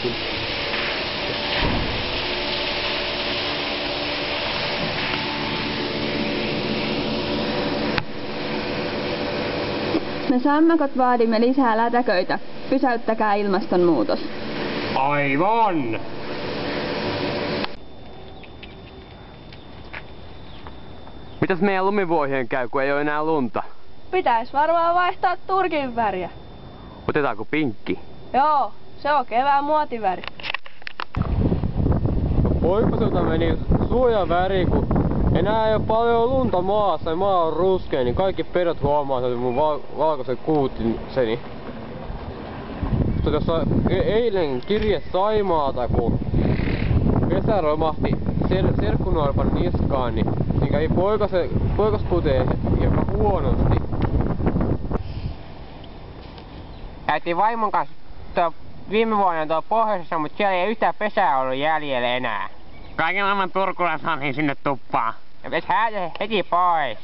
Tuollakin. Me sammakot vaadimme lisää lätäköitä. Pysäyttäkää ilmastonmuutos. Aivan! Mitäs meidän lumivuohien käy, kun ei oo enää lunta? Pitäis varmaan vaihtaa turkin väriä. Otetaanko pinkki? Joo, se on kevään muotiväri. No poikaselta meni suojaväri, kun enää ei oo paljon lunta maassa ja maa on ruskea, niin kaikki pedot huomaa sen mun valkoisen kuutinseni. Mutta tuossa eilen kirje Saimaalta, kun pesä romahti serkkunorpan niskaan, niin kävi poikasputeen jopa huonosti. Käytiin vaimon kanssa viime vuonna tuolla pohjoisessa, mutta siellä ei yhtään pesää ollut jäljellä enää. Kaiken maailman turkulaisen sinne tuppaan. Ja pitäis heti pois.